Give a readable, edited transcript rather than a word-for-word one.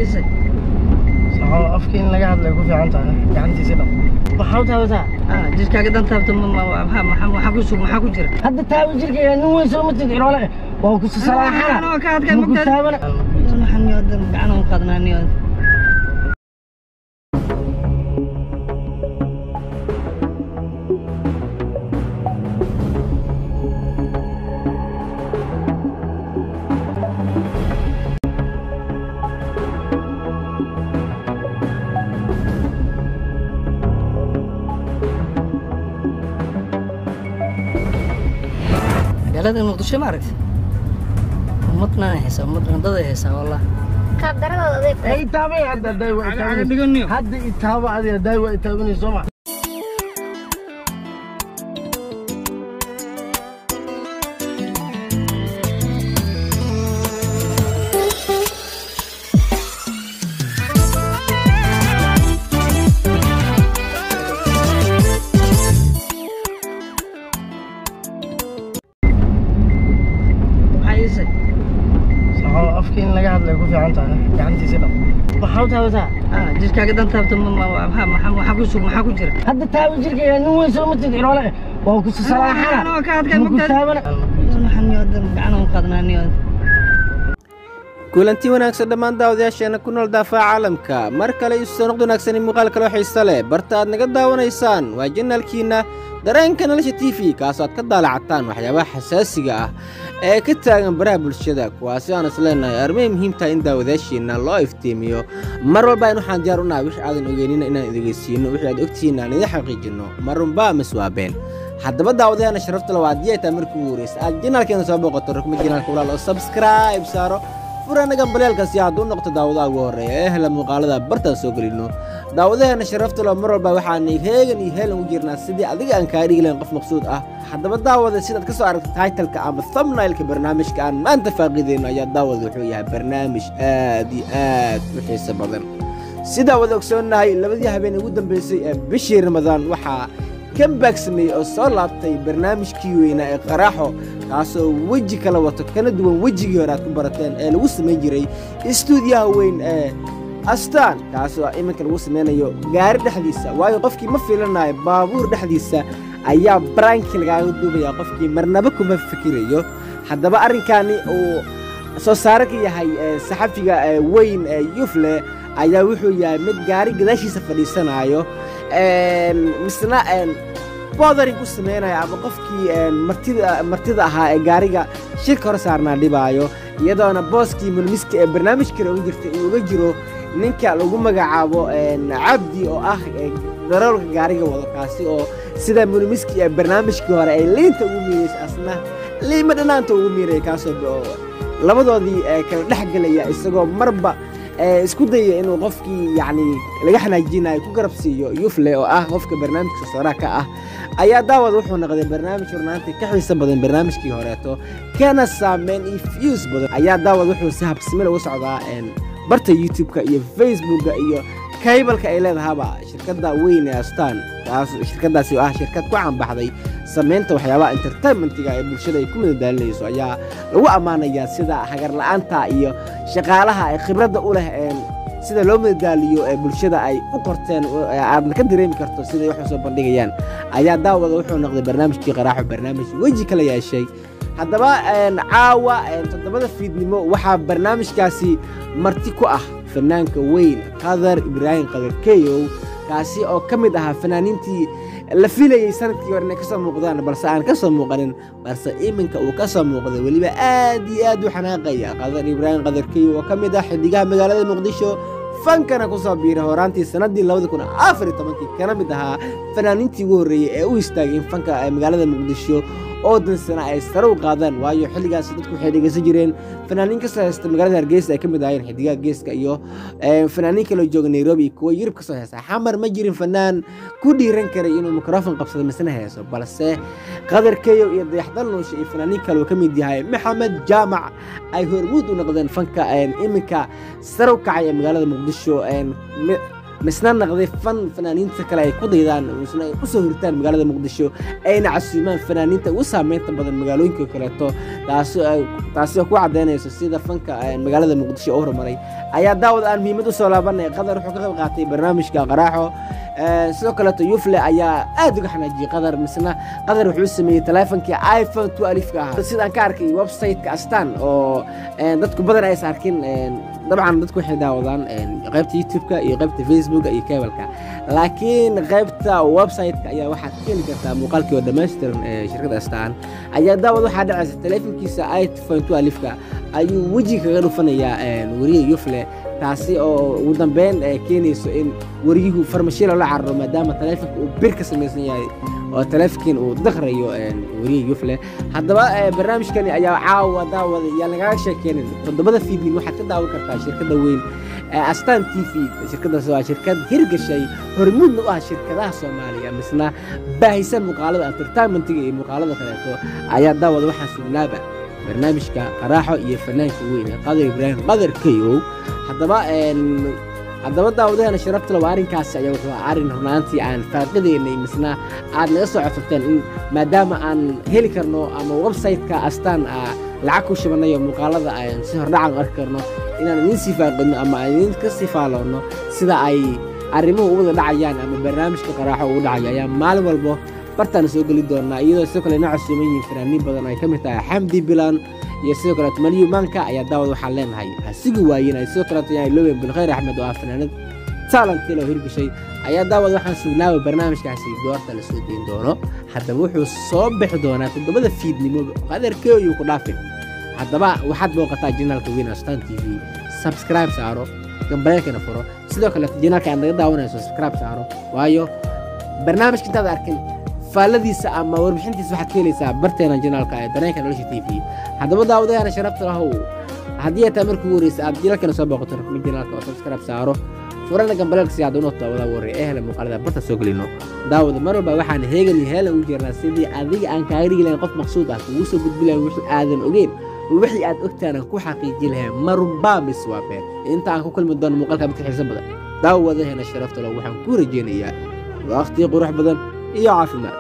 يسي صحوا أفكين لقى هذا يكون في عنتها يعني تسيبه محاوت هذا جيس كذا أنت محاكو جرا هذا تاوي جرك يعني هو يسوي متدير ولا وهو كسر صراحة أنا كاد كان مقتدر أنا حنيود أنا مقدنا نيود هذا المقدشة ما عرفت مطنا هسه مطنا ضد هسه والله خدر هذا أي تابع هذا دايوة هذا يتابع هذا دايوة يتابعني سمع أفكين لقى هذا يكون في عنتها يعني تسيبه محاوت هذا جيس كذا أنت محاكو جرا هذا تاوي جرك يعني هو يسوي متدير ولا وهو كسر صراحة أنا كاد كان مقتدر أنا حنيود أنا مقدنا نيود kulanti wanaagsan dhammaan daawadayaasheena ku nool daafaca caalamka mar kale isu soo noqdo wanaagsan muuqaal kale oo xiiso leh barta aad naga daawanaysaan waa janaalkiina dareenka nolosha TV kaas aad ka daalacataan waxyaabaha xasaasiga ah ee ka taagan baraha bulshada kuwaasi aan isleenahay armay muhiim tahay in daawadayaasheena loo iftiimiyo mar walba in waxaan diyaar u nahay wix aadan ogeynina inaan idageysiino wix aad ogtihiin aan idin xaqiijino marunba maswaabeen haddaba daawadayaana sharafta leh waa diyaata markii ugu horeysay aad janaalkeena soo booqato rukma janaalka walaal oo subscribe saaro furanaga baleelkaasi aad u noqto daawadaha ugu horeeya ee hela muuqaalada bartaan soo gelino daawadaheena sharafta leh mar walba waxaan heegan iyo heelan u jirnaa sidii adiga aan kaa dhigi lahayn qof maqsuud ah haddaba daawada sidaad ka soo aragto title-ka ama thumbnail-ka barnaamijka aan maanta faaqideyno ayaa daawada wuxuu yahay barnaamij aad iyo aad u xiiso badan sidaa wada ogsoonahay labadii habeen ugu dambeysay ee bishii ramadaan waxaa comeback sameeyey oo soo laabtay barnaamijkii weynaa ee qaraaxo kaasoo weji kala wato kana duwan wejigii hore aad ku barateen ee lagu samayn jiray istuudiyaha weyn ee Astaan kaasoo iminka lagu sameynayo gaari dhexdiisa waayo qofkii ma filanayo baabuur dhexdiisa ayaa branki lagaaga duubaya qofkii marnaba kuma fikirayo haddaba arrinkani uu soo saare ka yahay saxafiga weyn ee Yufle ayaa wuxuu yahay mid gaari gadaashiisa fadhiisanayo misna bothering ku sameynaya ama qofkii martida ahaa ee gaariga shirka hor saarnaa dhibaayo iyadoona booskii mulmiska ee barnaamijka ugu jirtay uu uga jiro ninka lagu magacaabo cabdi oo ah darawalka gaariga wada kaasi oo sida mulmiski ee barnaamijkii hore ay liinta ugu miireysay asna liima dhanaanta ugu miiray kaasoo labadoodii kala dhexgalaya isagoo marba isku dayay inuu qofkii yani laga xanaajinayo ku garab siiyo Yufle oo ah qofka barnaamijka sooraa ka ah ayaa daawad wuxuu noqday barnaamij runtii ka xiiso badan barnaamijkii horeeto kana saameyn iyo views badan ayaa daawad wuxuu si habsami leh u socdaa barta YouTube-ka iyo Facebook-ka iyo cable-ka ay leedahaba shirkadda weyn ee Astaan shirkadaasi oo ah shirkad ku caan baxday sameynta waxyaabaha entertainment-ga ee bulshada ay ku madadaalinayso ayaa lagu amaanayaa sida hagar la'aanta iyo shaqaalaha ay khibradda u leh sida loo madadaaliyo ee bulshada ay u qorteen aadna ka dareemi karto sida ay wax soo bandhigayaan ayaa daawada wuxuu noqday barnaamijkii qaraaxo barnaamij weji kala yeeshay haddaba caawa 7 fiidnimo waxaa barnaamijkaasi marti ku ah fanaanka weyn Khadar Keyow kaasi oo ka mid ahaa fanaaniintii la filayay sanadkii hore inay ka soo muuqdaan balse aan ka soo muuqanin balse iminka uu ka soo muuqday waliba aad iyo aad u xanaaqaya Khadar Keyow oo ka mid ah xiddigaha magaalada Muqdisho fankana ku soo biiray horaantii sanadii 2014 kana mid ahaa fanaaniintii ugu horeeyay ee u istaagay fanka magaalada Muqdisho oo dansana ay sare u qaadaan waayo xilligaas dadku waxay dhageysan jireen fanaaniin ka soo heesta magaalada Hargeysa ay ka mid ahaayeen xiddigaha geeska iyo fanaaniin kale oo jooga Nairobi kuwa Yurub ka soo heesta xamar ma jirin fanaan ku dhiiran karay inuu mikrofon qabsado misna heeso balse Khadar Keyow iyo dayaxdal noosha iyo fanaaniin kale oo ka mid yahay Maxamed Jaamac ay hormuud u noqdeen fanka iminka sare u kacay magaalada Muqdisho misna naqday fanaaniinta kale ay ku daydaan misna ay u soo hurtaan magaalada muqdisho ayna casuumaan fanaaniinta ugu saameynta badan magaalooyinka kaleeto taasoo ku cadaynayso sida fanka magaalada muqdisho oo horumaray ayaa daawad aan muhiimad u soo laabanay Khadar wuxuu ka qayb qaatay barnaamijka Qaraaxo sidoo kaleeto Yufle ayaa aad uga xanaajiyay Khadar misna Khadar wuxuu sameeyay taleefankii iPhone 12 ka ah sidaan ka arkay website-ka Astaan oo dadku badan ay saarkin dabcan dadku waxay daawadaan qaybta YouTube-ka iyo qaybta Facebook iyo cable-ka laakiin qaybta website-ka ayaa waxa ka heli kartaa muuqaalkii oo dhameystiran shirkadda Astaan ayaa daawad waxa dhacaysa taleefankiisa iPhone 12 ka ayuu waji kaga dhufanayaa wariye Yufle taasi oo ugu dambeyn keenayso in wariyuhu farmashiyo la carro maadaama taleefanka uu bir ka samaysan yahay oo taleefankiin uu dakhrayo wariye Yufle haddaba barnaamijkani ayaa caawa daawada yaa laga sheekeenin todobada fiidin waxaad ka daawan kartaa shirkadda weyn Astaan TV shirkaddaas waa shirkad hirgashay hormuudna u ah shirkadaha Soomaaliya misna baahisan muuqaalada entertainment-ga iyo muuqaalada kaleeto ayaa daawada waxaan sugnaaba barnaamijka Qaraaxo iyo fanaanka weyn Khadar Keyow haddaba daawadahana sharafta leh arrinkaasi ayaa wuxuu arrin runaantii aan faaqideynay misna aad naga soo codsateen in maadaama aan heli karno ama website-ka Astaan lacag ku shubanayo muuqaalada aan si hordhacan u arki karno inaan idin sii faaqidno ama idin ka sii faaloono sida ay arrimuhu u wada dhacayaan ama barnaamijka Qaraaxo u dhacayo ayaa maalin walbo bartaan soo geli doonaa iyadoo sidoo kale nooca suumayin fanaaniin badan ay ka mid tahay Xamdi Bilan iyo sidoo kale Maliyuu Manka ayaa daawad waxaa leenahay hasigu waayeen ay sidoo kale tahay Looben Bilkhayr Axmed oo fanaanad talent loo hirgashay ayaa daawad waxaan sugnaa barnaamijkaasi doorta la soo deyn doono haddaba wuxuu soo bixi doonaa todobada fiidnimo Khadar Keyow ku dhaafin haddaba waxaad booqataa channelka weyn Astaan TV subscribe saaro gambarkana furo sidoo kale channelka aad naga daawanayso subscribe saaro waayo barnaamijka intaad arkin faaladiisa ama warbixintiisa waxaad ka helaysaa barteena channelka ee dareenka nolosha TV haddaba daawadahana sharafta lahow haddii aad markii ugu horeysay aad channelkana soo booqato channelka oo subscribe saaro furana gambalka si aad u noqoto wada warri ehla muuqaalada barta soo galino daawada mar walba waxaan heegan heela u jirnaa sidii adiga aan kaaga dhigi lahayn qof maqsuud ah ugu soo gudbilayn wixii aadan ogeyn wixii aad ogtaan ku xaqiijin lahayn marba miswaafeen inta aan ku kulmi doono muuqaalka mid xiiso badan daawadahana sharafta lahow waxaan ku rajeynayaa waqti qurux badan iyo caafimaad